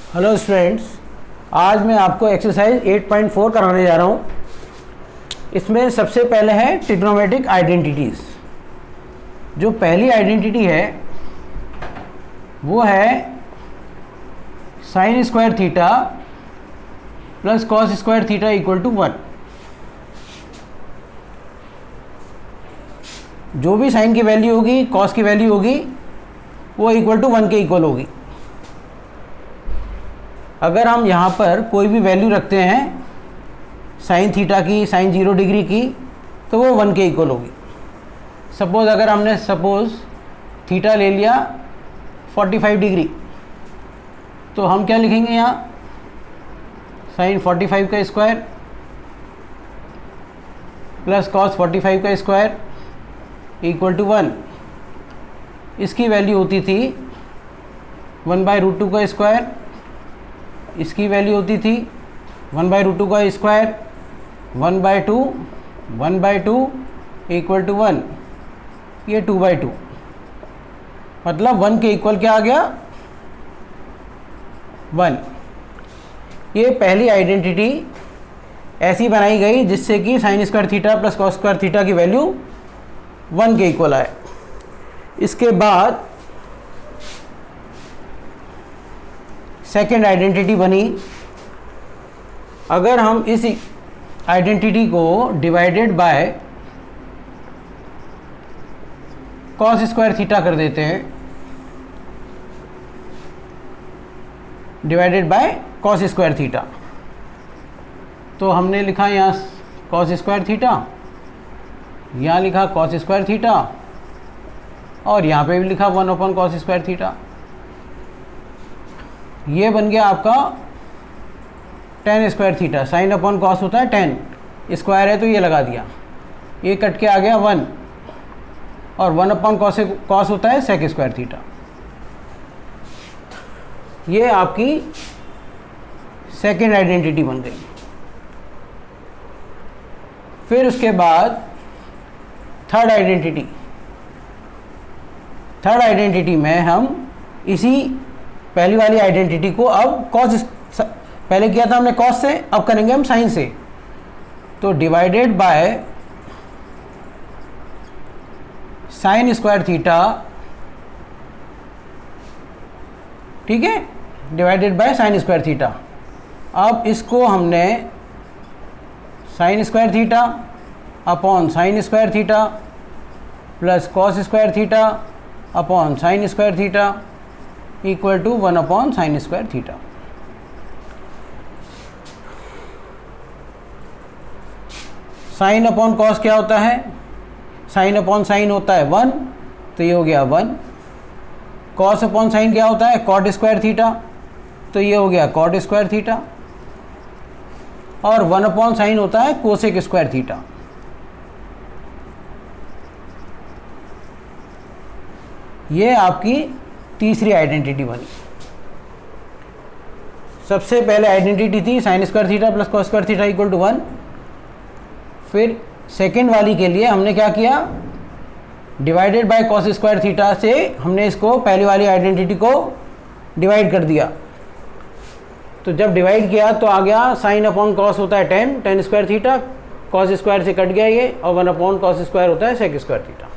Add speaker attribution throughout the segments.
Speaker 1: Hello students, आज मैं आपको एक्सरसाइज 8.4 कराने जा रहा हूँ। इसमें सबसे पहले है ट्रिग्नोमेट्रिक आइडेंटिटीज़। जो पहली आइडेंटिटी है वो है sine square theta plus cos square theta equal to 1। जो भी साइन की वैल्यू होगी, कॉस की वैल्यू होगी, वो इक्वल टू 1 के इक्वल होगी। अगर हम यहाँ पर कोई भी वैल्यू रखते हैं साइन थीटा की, साइन 0 डिग्री की, तो वो 1 के इक्वल होगी। सपोज़ अगर हमने थीटा ले लिया 45 डिग्री, तो हम क्या लिखेंगे यहाँ, साइन 45 का स्क्वायर प्लस कॉस 45 का स्क्वायर इक्वल टू 1। इसकी वैल्यू होती थी 1/√2 का स्क्वायर, इसकी वैल्यू होती थी 1/√2 का स्क्वायर, 1/2 इक्वल टू 1, ये 2/2। मतलब 1 के इक्वल क्या आ गया, 1। ये पहली आइडेंटिटी ऐसी बनाई गई जिससे कि sign square theta plus cos square theta की वैल्यू 1 के इक्वल आए। इसके बाद सेकेंड आइडेंटिटी बनी। अगर हम इस आइडेंटिटी को divided by cos square theta कर देते हैं, divided by cos square theta, तो हमने लिखा यहाँ कॉस स्क्वायर थीटा, यहाँ लिखा कॉस स्क्वायर थीटा, और यहाँ पे भी लिखा 1 कॉस स्क्वायर थीटा। ये बन गया आपका tan square theta. Sine upon cos होता है 10, स्क्वायर है तो ये लगा दिया, ये कट के आ गया 1, और 1 कॉस होता है सेक स्क्वायर थीटा। ये आपकी सेकेंड आइडेंटिटी बन गई। फिर उसके बाद थर्ड आइडेंटिटी में हम इसी पहली वाली आइडेंटिटी को अब कॉस, पहले किया था हमने कॉस से, अब करेंगे हम साइन से। तो divided by sine square theta, ठीक है, divided by sine square theta. अब इसको हमने sine square theta upon sine square theta plus cos square theta upon sine square theta equal to 1 sine square theta. Sine upon cos क्या होता है, sine upon sine होता है 1, तो ये हो गया 1। कॉस अपॉन साइन क्या होता है, कॉट स्क्वायर थीटा, तो ये हो गया कॉट स्क्वायर थीटा। और 1 साइन होता है कोसेक स्क्वायर थीटा। ये आपकी तीसरी आइडेंटिटी बनी। सबसे पहले आइडेंटिटी थी sine square theta plus cos square theta equal to 1। फिर सेकेंड वाली के लिए हमने क्या किया, divided by cos square theta से हमने इसको पहली वाली आइडेंटिटी को डिवाइड कर दिया। तो जब डिवाइड किया तो आ गया साइन अपॉन कॉस होता है 10 स्क्वायर थीटा, कॉस स्क्वायर से कट गया ये, और 1 कॉस स्क्वायर होता है सेक स्क्वायर थीटा।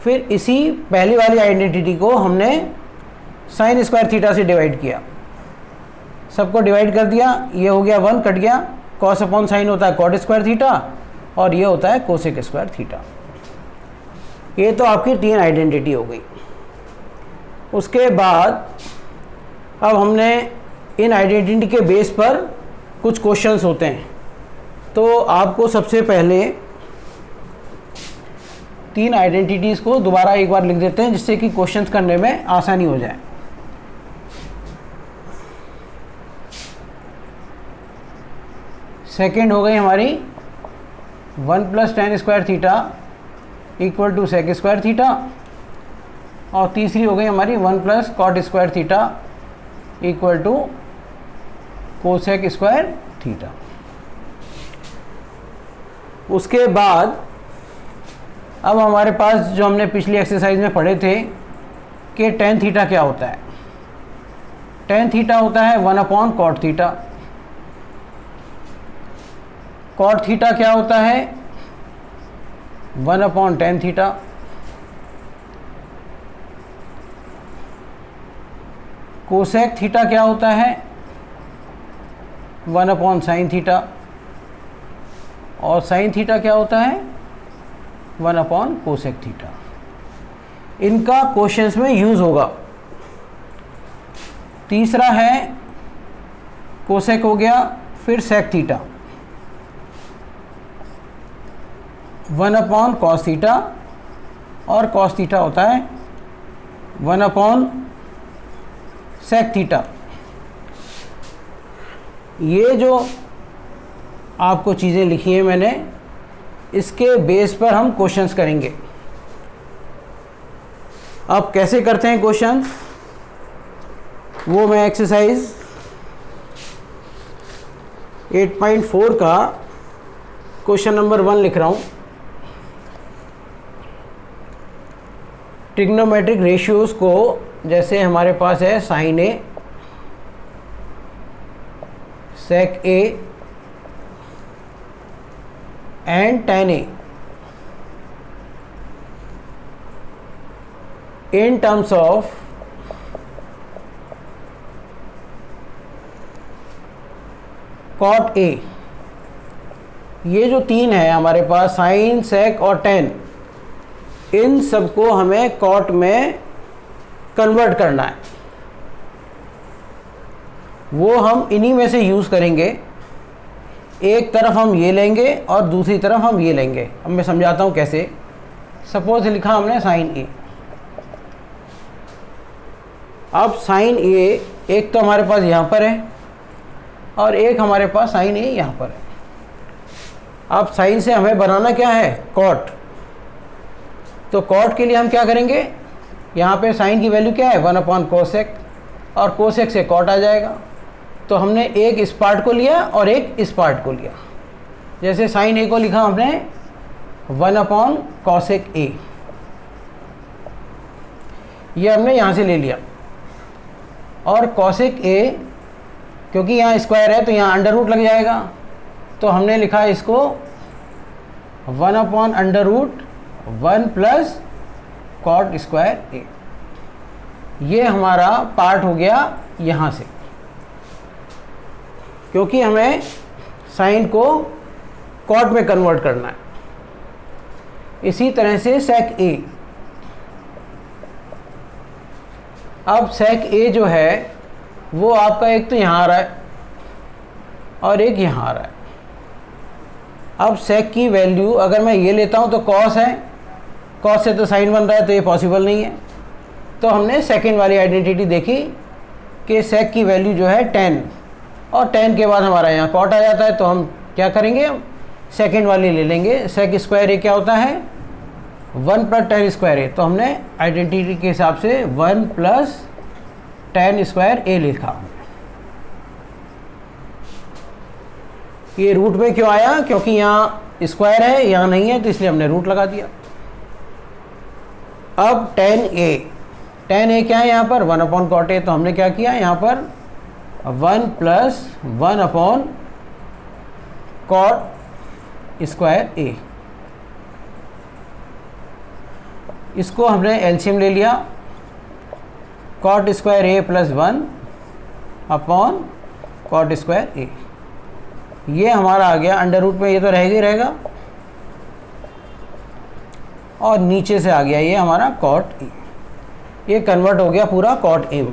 Speaker 1: फिर इसी पहली वाली आइडेंटिटी को हमने साइन स्क्वायर थीटा से डिवाइड किया, सबको डिवाइड कर दिया, ये हो गया 1, कट गया, कॉस अपॉन साइन होता है कॉट स्क्वायर थीटा, और ये होता है कोसेक स्क्वायर थीटा। ये तो आपकी 3 आइडेंटिटी हो गई। उसके बाद अब हमने इन आइडेंटिटी के बेस पर कुछ क्वेश्चंस होते हैं, तो आपको सबसे पहले 3 आइडेंटिटीज़ को दोबारा एक बार लिख देते हैं जिससे कि क्वेश्चंस करने में आसानी हो जाए। सेकेंड हो गई हमारी 1 + tan square theta equal to sec square theta, और तीसरी हो गई हमारी 1 + cot square theta equal to cosec square theta. उसके बाद अब हमारे पास जो हमने पिछली एक्सरसाइज में पढ़े थे कि tan थीटा क्या होता है, टेन थीटा होता है 1 upon cot theta. Cot theta क्या होता है 1 upon tan theta. Cosec theta क्या होता है 1 अपॉन साइन थीटा। और साइन थीटा क्या होता है 1 अपॉन कोसेक थीटा। इनका क्वेश्चंस में यूज़ होगा। तीसरा है कोसेक हो गया, फिर sec theta 1 upon cos theta, और कॉस थीटा होता है 1 अपॉन सेक थीटा। ये जो आपको चीज़ें लिखी हैं मैंने, इसके बेस पर हम क्वेश्चंस करेंगे। अब कैसे करते हैं क्वेश्चन, वो मैं एक्सरसाइज 8.4 का क्वेश्चन नंबर 1 लिख रहा हूँ। ट्रिग्नोमेट्रिक रेशियोज़ को जैसे हमारे पास है sine A, sec A and tan A in terms of cot A। ये जो तीन है हमारे पास साइन, सेक और tan, इन सबको हमें कॉट में कन्वर्ट करना है। वो हम इन्हीं में से यूज़ करेंगे। एक तरफ हम ये लेंगे और दूसरी तरफ हम ये लेंगे। अब मैं समझाता हूँ कैसे। सपोज लिखा हमने साइन ए। अब साइन ए एक तो हमारे पास यहाँ पर है और एक हमारे पास साइन ए यहाँ पर है। अब साइन से हमें बनाना क्या है कॉट। तो कॉट के लिए हम क्या करेंगे, यहाँ पे साइन की वैल्यू क्या है 1 अपॉन कोसेक, और कोसेक से कॉट आ जाएगा। तो हमने एक इस पार्ट को लिया और एक इस पार्ट को लिया। जैसे साइन ए को लिखा हमने 1 अपॉन कॉसेक ए, ये हमने यहाँ से ले लिया। और कॉसेक ए क्योंकि यहाँ स्क्वायर है तो यहाँ अंडर रूट लग जाएगा, तो हमने लिखा इसको 1 upon under root 1 plus cot square a. ये हमारा पार्ट हो गया यहाँ से, क्योंकि हमें साइन को कॉट में कन्वर्ट करना है। इसी तरह से सेक ए। अब सेक ए जो है वो आपका एक तो यहाँ आ रहा है और एक यहाँ आ रहा है। अब सेक की वैल्यू अगर मैं ये लेता हूँ तो कॉस है, कॉस से तो साइन बन रहा है, तो ये पॉसिबल नहीं है। तो हमने सेकंड वाली आइडेंटिटी देखी कि सेक की वैल्यू जो है 10, और 10 के बाद हमारा यहाँ कॉट आ जाता है। तो हम क्या करेंगे, सेकंड वाली ले लेंगे। सेक स्क्वायर ए क्या होता है 1 प्लस tan स्क्वायर ए। तो हमने आइडेंटिटी के हिसाब से 1 प्लस tan स्क्वायर ए लिखा। ये रूट में क्यों आया, क्योंकि यहाँ स्क्वायर है यहाँ नहीं है, तो इसलिए हमने रूट लगा दिया। अब tan a क्या है यहाँ पर 1 अपॉन कॉट ए। तो हमने क्या किया यहाँ पर 1 plus 1 upon cot square a. इसको हमने एलसीएम ले लिया, cot square A plus 1 upon cot square a. ये हमारा आ गया अंडर रूट में, ये तो रहेगा ही रहेगा, और नीचे से आ गया ये हमारा कॉट ए। ये कन्वर्ट हो गया पूरा कॉट ए में।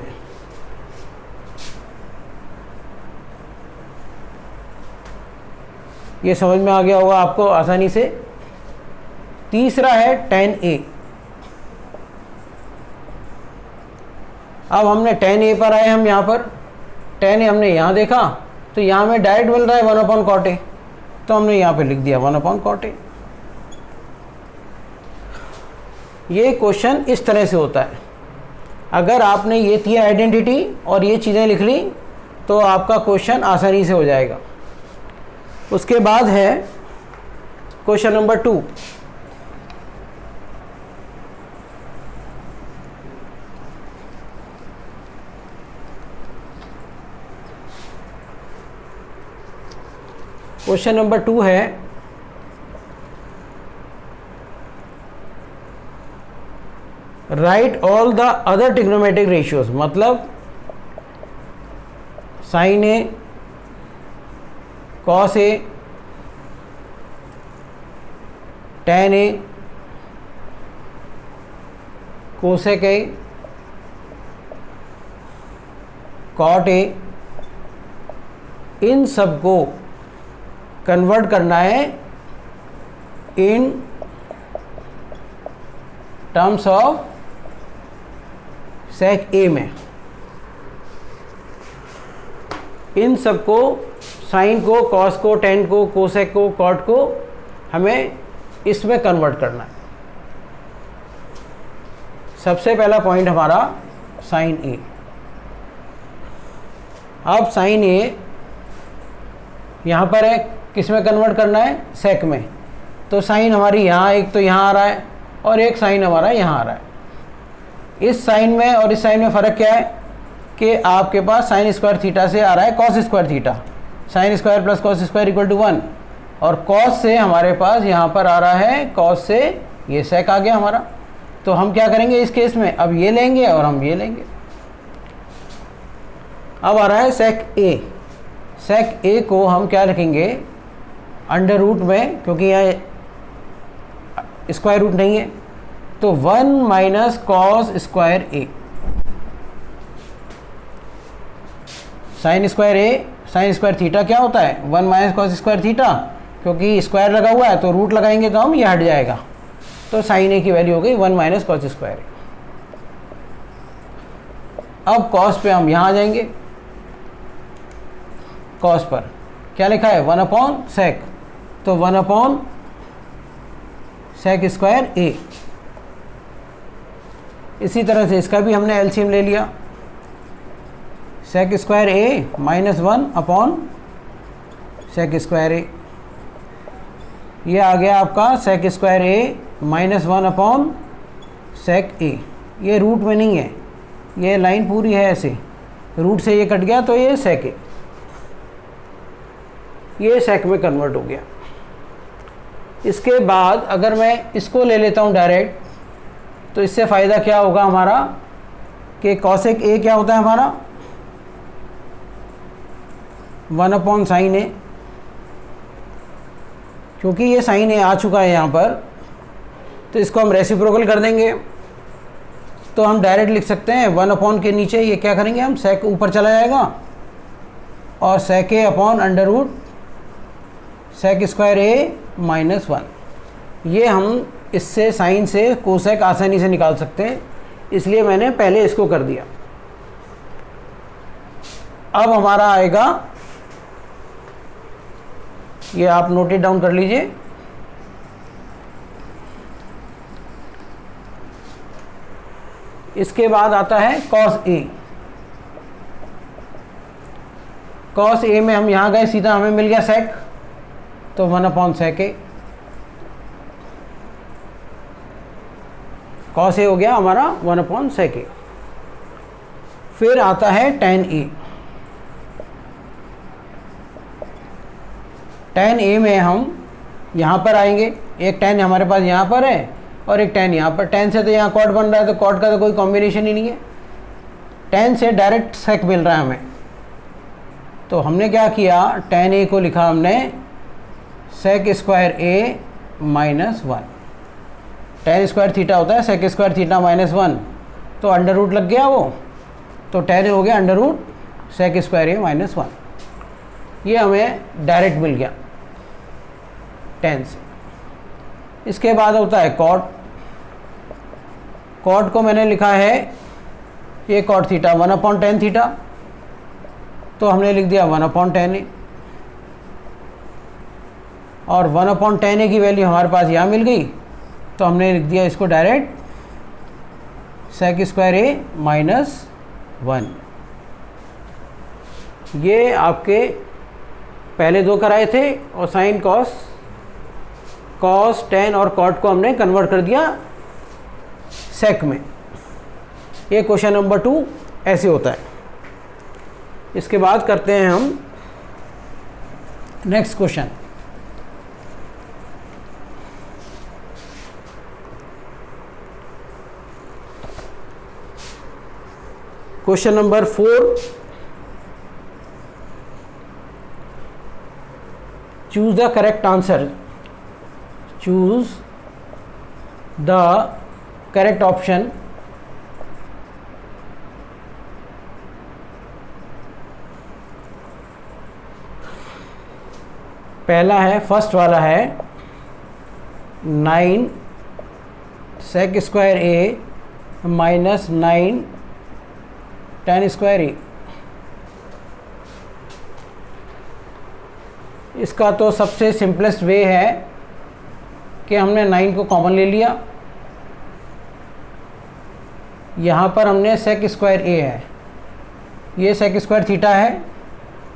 Speaker 1: ये समझ में आ गया होगा आपको आसानी से। तीसरा है tan a। अब हमने tan a पर आए, हम यहाँ पर tan a हमने यहाँ देखा तो यहाँ में डायरेक्ट मिल रहा है 1 अपॉन कॉट ए, तो हमने यहाँ पे लिख दिया 1 अपॉन कॉट ए। ये क्वेश्चन इस तरह से होता है। अगर आपने ये तीन आइडेंटिटी और ये चीज़ें लिख ली तो आपका क्वेश्चन आसानी से हो जाएगा। उसके बाद है क्वेश्चन नंबर 2। क्वेश्चन नंबर 2 है write all the other trigonometric ratios, मतलब sine a, cos a, tan a, cosec a, cot a, इन सब को कन्वर्ट करना है इन टर्म्स ऑफ सेक ए में। इन सब को, साइन को, कॉस को, टेन को, कोसेक को, कॉट को हमें इसमें कन्वर्ट करना है। सबसे पहला पॉइंट हमारा साइन ए। अब साइन ए यहाँ पर है, किस में कन्वर्ट करना है? सेक में। तो साइन हमारी यहाँ, एक तो यहाँ आ रहा है और एक साइन हमारा यहाँ आ रहा है। इस साइन में और इस साइन में फ़र्क क्या है कि आपके पास साइन स्क्वायर थीटा से आ रहा है cos square theta, sine square plus cos square equal to 1, और कॉस से हमारे पास यहाँ पर आ रहा है, कॉस से ये सेक आ गया हमारा। तो हम क्या करेंगे इस केस में? अब ये लेंगे और हम ये लेंगे। अब आ रहा है सेक ए। सेक ए को हम क्या रखेंगे? अंडर रूट में, क्योंकि यहाँ स्क्वायर रूट नहीं है, तो 1 माइनस कॉस स्क्वायर ए। साइन स्क्वायर ए, साइन स्क्वायर थीटा क्या होता है? 1 माइनस कॉस स्क्वायर थीटा, क्योंकि स्क्वायर लगा हुआ है तो रूट लगाएंगे तो हम ये हट जाएगा, तो साइन ए की वैल्यू हो गई 1 माइनस कॉस स्क्वायर ए। अब कॉस पे हम यहाँ आ जाएंगे। कॉस पर क्या लिखा है? 1 अपॉन सेक, तो 1 अपॉन सेक स्क्वायर ए। इसी तरह से इसका भी हमने एलसीएम ले लिया, सेक square a minus 1 upon sec square a. ये आ गया आपका सेक square a minus 1 upon sec ए। ये रूट में नहीं है, ये लाइन पूरी है ऐसे, रूट से ये कट गया तो ये सेक ए, ये सेक में कन्वर्ट हो गया। इसके बाद अगर मैं इसको ले लेता हूँ डायरेक्ट, तो इससे फ़ायदा क्या होगा हमारा कि कॉसेक ए क्या होता है हमारा? 1 अपॉन साइन ए। क्योंकि ये साइन ए आ चुका है यहाँ पर, तो इसको हम रेसिप्रोकल कर देंगे, तो हम डायरेक्ट लिख सकते हैं 1 अपॉन के नीचे ये क्या करेंगे हम? सेक ऊपर चला जाएगा और sec a upon under root sec square a minus 1। ये हम इससे साइन से कोसेक आसानी से निकाल सकते हैं, इसलिए मैंने पहले इसको कर दिया। अब हमारा आएगा, ये आप नोटेड डाउन कर लीजिए, इसके बाद आता है कॉस ए। कॉस ए में हम यहाँ गए सीधा, हमें मिल गया सेक, तो 1 अपॉन सेक ए। कॉस ए हो गया हमारा 1 अपॉन सेक ए। फिर आता है टैन ए। टैन ए में हम यहाँ पर आएंगे, एक टैन हमारे पास यहाँ पर है और एक टैन यहाँ पर। टैन से तो यहाँ कॉट बन रहा है, तो कॉट का तो कोई कॉम्बिनेशन ही नहीं है। टैन से डायरेक्ट सेक मिल रहा है हमें, तो हमने क्या किया? टैन ए को लिखा हमने सेक square a minus 1। Tan square theta होता है सेक स्क्वायर थीटा माइनस 1, तो अंडर रूट लग गया वो, तो टैन हो गया under root sec square a minus 1। ये हमें डायरेक्ट मिल गया टैन से। इसके बाद होता है कॉट। कॉट को मैंने लिखा है ये cot theta 1 upon tan theta, तो हमने लिख दिया 1 अपॉन टेन ए, और 1 अपॉन टेन ए की वैल्यू हमारे पास यहाँ मिल गई, तो हमने लिख दिया इसको direct sec square a minus 1। ये आपके पहले दो कराए थे, और साइन कॉस टेन और कॉट को हमने कन्वर्ट कर दिया सेक में। ये क्वेश्चन नंबर 2 ऐसे होता है। इसके बाद करते हैं हम next question, question number 4, choose the correct answer, choose the correct option पहला है, फर्स्ट वाला है 9 sec square a minus 9 tan square ए। इसका तो सबसे सिंपलेस्ट वे है कि हमने 9 को कॉमन ले लिया, यहाँ पर हमने sec स्क्वायर ए है, ये sec स्क्वायर थीटा है,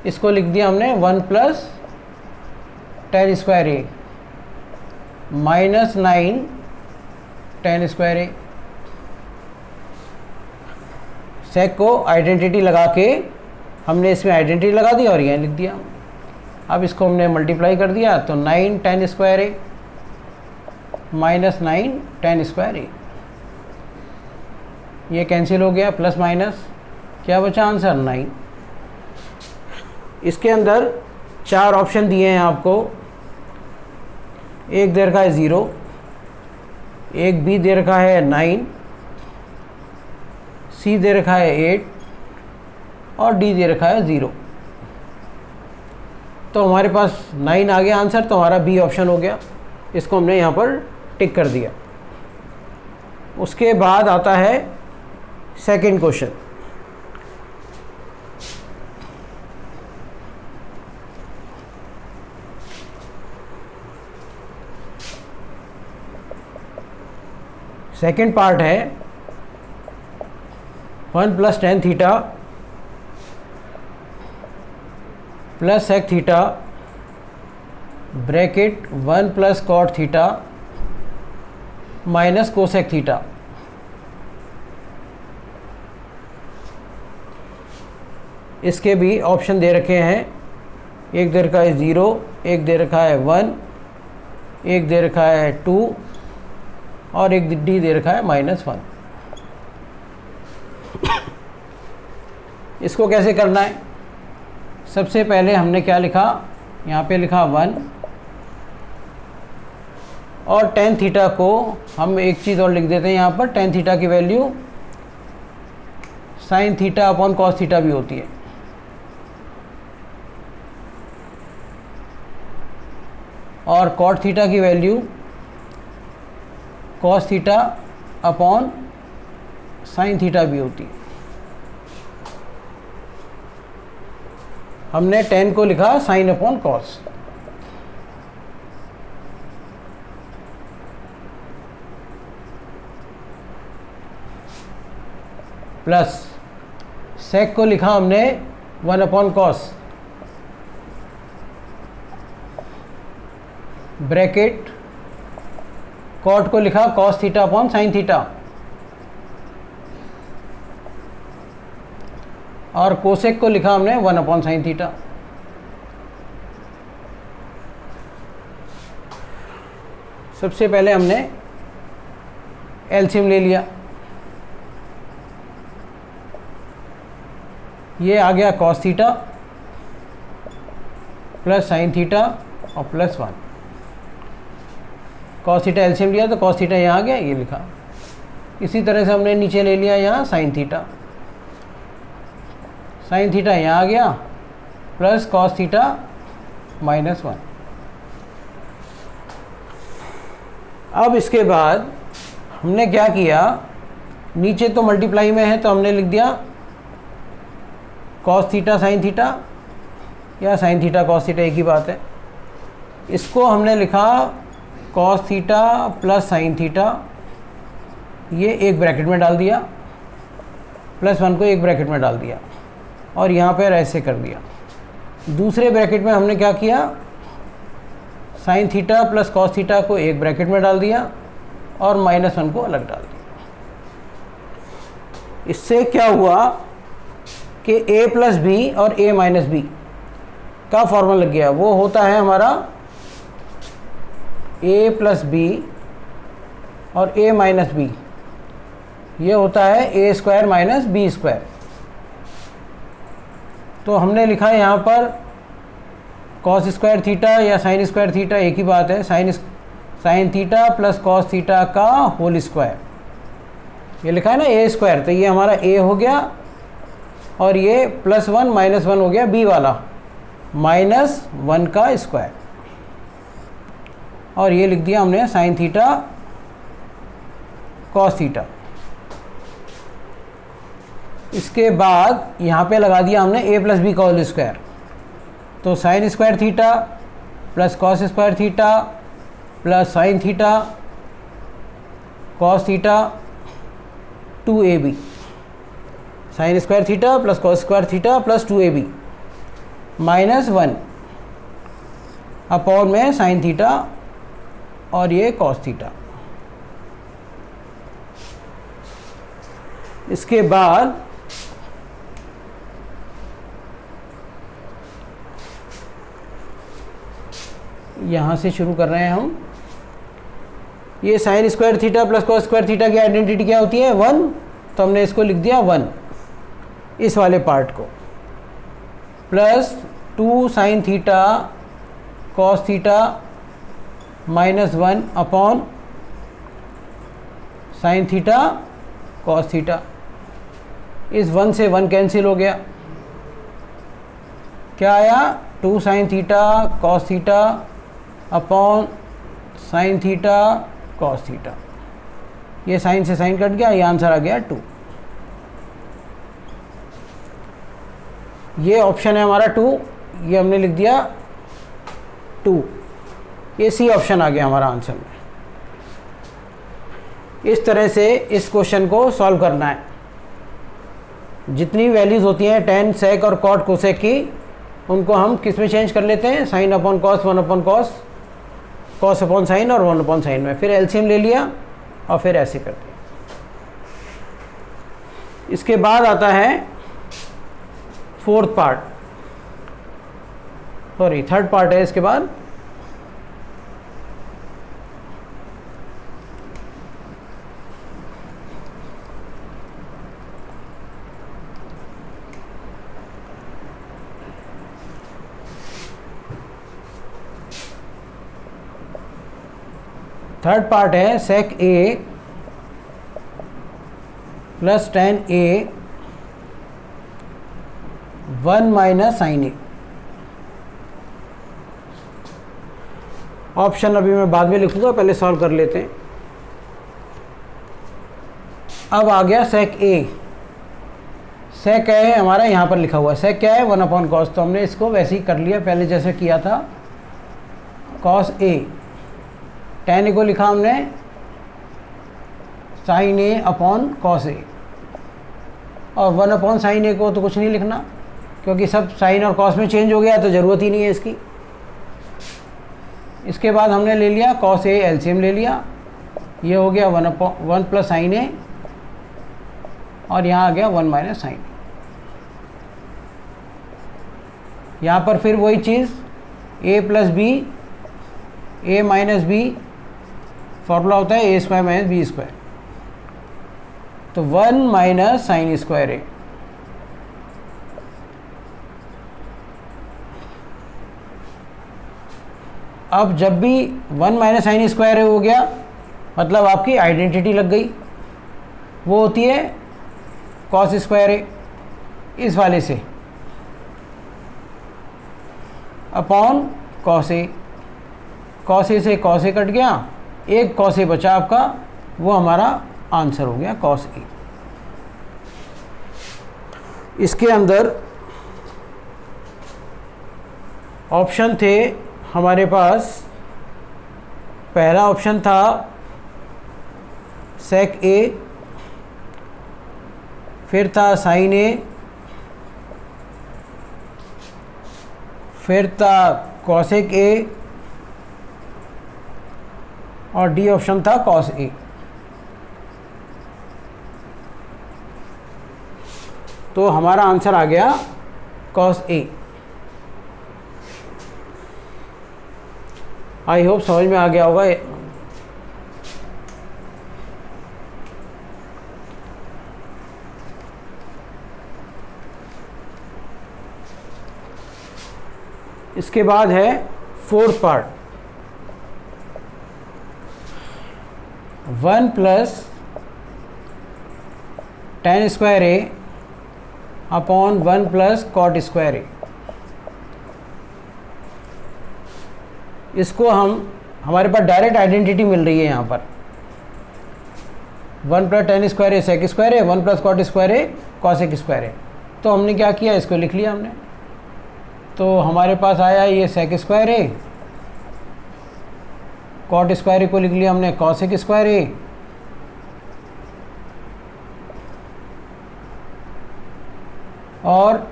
Speaker 1: इसको लिख दिया हमने 1 plus tan square a minus 9 tan square ए। सेक को आइडेंटिटी लगा के हमने इसमें आइडेंटिटी लगा दी और यहाँ लिख दिया। अब इसको हमने मल्टीप्लाई कर दिया तो 9 tan square a minus 9 tan square a, ये कैंसिल हो गया, प्लस माइनस क्या बचा आंसर 9। इसके अंदर 4 ऑप्शन दिए हैं आपको, एक दे रखा है 0, एक बी दे रखा है 9, सी दे रखा है 8 और डी दे रखा है 0। तो हमारे पास 9 आ गया आंसर, तो हमारा बी ऑप्शन हो गया, इसको हमने यहाँ पर टिक कर दिया। उसके बाद आता है सेकंड क्वेश्चन, सेकेंड पार्ट है 1 plus tan theta plus sec theta bracket 1 plus cot theta minus cosec theta. इसके भी ऑप्शन दे रखे हैं, एक दे रखा है 0, एक दे रखा है 1, एक दे रखा है 2 और एक डी दे रखा है -1। इसको कैसे करना है, सबसे पहले हमने क्या लिखा, यहाँ पे लिखा 1 और tan थीटा को हम एक चीज़ और लिख देते हैं यहाँ पर, tan थीटा की value sin theta upon cos theta भी होती है। और cot थीटा की value cos theta upon sin theta भी होती है। हमने tan को लिखा sin upon cos। Plus sec को लिखा हमने 1 अपॉन cos, ब्रैकेट cot को लिखा cos theta upon sin theta और कोसेक को लिखा हमने 1 अपॉन sin थीटा। सबसे पहले हमने एलसीएम ले लिया, ये आ गया cos theta plus sin theta और प्लस 1। cos थीटा एलसीएम लिया तो cos थीटा यहाँ आ गया, ये लिखा। इसी तरह से हमने नीचे ले लिया यहाँ sin थीटा, sin थीटा यहाँ आ गया प्लस cos थीटा -1। अब इसके बाद हमने क्या किया, नीचे तो मल्टीप्लाई में है तो हमने लिख दिया cos थीटा sin थीटा या sin थीटा cos थीटा एक ही बात है। इसको हमने लिखा cos theta plus sin theta, ये एक ब्रैकेट में डाल दिया, प्लस 1 को एक ब्रैकेट में डाल दिया और यहाँ पर ऐसे कर दिया। दूसरे ब्रैकेट में हमने क्या किया, sin theta plus cos theta को एक ब्रैकेट में डाल दिया और -1 को अलग डाल दिया। इससे क्या हुआ कि a प्लस बी और a माइनस बी का फॉर्मूला लग गया, वो होता है हमारा a प्लस बी और a माइनस बी, ये होता है a square minus B square. तो हमने लिखा यहाँ पर कॉस स्क्वायर थीटा या साइन स्क्वायर थीटा एक ही बात है, sine theta plus cos theta का होल स्क्वायर, ये लिखा है ना a स्क्वायर, तो ये हमारा a हो गया और ये प्लस 1 माइनस 1 हो गया b वाला, माइनस 1 का स्क्वायर, और ये लिख दिया हमने साइन थीटा कॉस थीटा। इसके बाद यहाँ पे लगा दिया हमने a प्लस बी का होल स्क्वायर, तो sign square theta plus cos square theta plus sine theta cos theta 2ab, sign square theta plus cos square theta plus 2ab minus 1 upon में साइन थीटा और ये cos theta. इसके बाद यहाँ से शुरू कर रहे हैं हम, ये sign square theta plus cos square theta की आइडेंटिटी क्या होती है 1, तो हमने इसको लिख दिया 1 इस वाले पार्ट को, plus 2 sine theta cos theta minus 1 upon sine theta cos theta. इस 1 से 1 कैंसिल हो गया, क्या आया 2 sine theta cos theta upon sine theta cos theta, ये साइन से साइन कट गया, ये आंसर आ गया 2। ये ऑप्शन है हमारा 2, ये हमने लिख दिया 2, ये सी ऑप्शन आ गया हमारा आंसर में। इस तरह से इस क्वेश्चन को सॉल्व करना है। जितनी वैल्यूज़ होती हैं टेन सेक और कॉट कोसेक की, उनको हम किस में चेंज कर लेते हैं, sign upon cos, 1 upon cos, cos upon sine और 1 अपॉन साइन में, फिर एलसीएम ले लिया और फिर ऐसे करते हैं। इसके बाद आता है fourth part, sorry third part है इसके बाद। थर्ड पार्ट है सेक ए प्लस टेन ए 1 माइनस साइन ए। ऑप्शन अभी मैं बाद में लिखूंगा, पहले सॉल्व कर लेते हैं। अब आ गया सेक ए। सेक क्या है हमारा, यहाँ पर लिखा हुआ है सेक क्या है 1 अपॉन कॉस, तो हमने इसको वैसे ही कर लिया पहले जैसे किया था, कॉस ए। टेन ए को लिखा हमने sign A upon cos A, और 1 अपॉन साइन ए को तो कुछ नहीं लिखना क्योंकि सब साइन और कॉस में चेंज हो गया, तो ज़रूरत ही नहीं है इसकी। इसके बाद हमने ले लिया कॉस ए, एलसीएम ले लिया, ये हो गया 1 प्लस साइन ए, और यहाँ आ गया 1 माइनस साइन। यहाँ पर फिर वही चीज़ ए प्लस बी, ए माइनस बी, फॉर्मूला होता है ए स्क्वायर माइनस बी स्क्वायर, तो 1 माइनस साइन स्क्वायर ए। अब जब भी 1 माइनस साइन स्क्वायर ए हो गया, मतलब आपकी आइडेंटिटी लग गई, वो होती है कॉस स्क्वायर ए इस वाले से अपॉन कॉस ए। कॉस ए से कॉस ए कट गया, एक कॉस ए बचा आपका, वो हमारा आंसर हो गया कॉस ए। इसके अंदर ऑप्शन थे हमारे पास, पहला ऑप्शन था सेक ए, फिर था साइन ए, फिर था कॉसेक ए, और डी ऑप्शन था कॉस ए। तो हमारा आंसर आ गया कॉस ए। आई होप समझ में आ गया होगा। इसके बाद है fourth part, 1 plus tan square a upon 1 plus cot square a. इसको हमारे पास डायरेक्ट आइडेंटिटी मिल रही है यहाँ पर, 1 प्लस tan स्क्वायर ए सेक स्क्वायर है, 1 प्लस कॉट स्क्वायर ए कॉसेक स्क्वायर है। तो हमने क्या किया, इसको लिख लिया हमने। तो हमारे पास आया ये सेक स्क्वायर ए, कॉट स्क्वायर ए को लिख लिया हमने कॉसेक स्क्वायर ए, और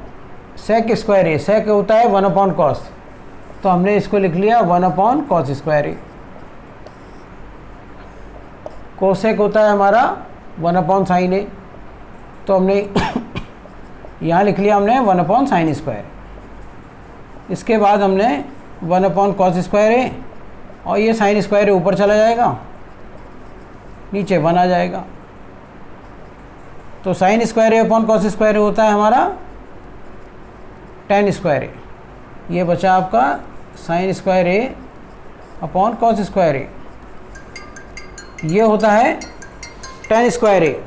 Speaker 1: सेक स्क्वायर ए, सेक होता है 1 अपॉन कॉस, तो हमने इसको लिख लिया 1 अपॉन कॉस स्क्वायर ए। कोसेक होता है हमारा 1 अपॉन साइन ए, तो हमने यहाँ लिख लिया हमने 1 अपॉन साइन स्क्वायर। इसके बाद हमने 1 अपॉन कॉस स्क्वायर ए, और ये साइन स्क्वायर ऊपर चला जाएगा, नीचे 1 आ जाएगा। तो sine square a upon cos square ए होता है हमारा tan स्क्वायर ए। ये बचा आपका sine square a upon cos square a, ये होता है tan स्क्वायर ए।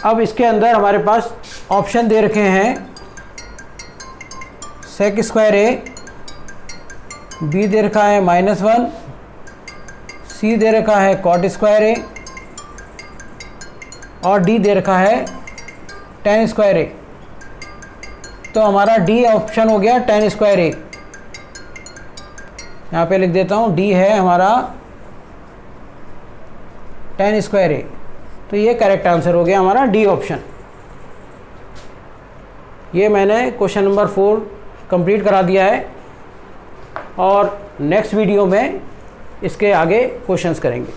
Speaker 1: अब इसके अंदर हमारे पास ऑप्शन दे रखे हैं, सेक स्क्वायर ए, बी दे रखा है -1, सी दे रखा है कॉट स्क्वायर ए, और डी दे रखा है tan स्क्वायर ए। तो हमारा डी ऑप्शन हो गया tan स्क्वायर ए। यहाँ पे लिख देता हूँ, डी है हमारा tan स्क्वायर ए। तो ये करेक्ट आंसर हो गया हमारा डी ऑप्शन। ये मैंने क्वेश्चन नंबर 4 कंप्लीट करा दिया है, और नेक्स्ट वीडियो में इसके आगे क्वेश्चंस करेंगे।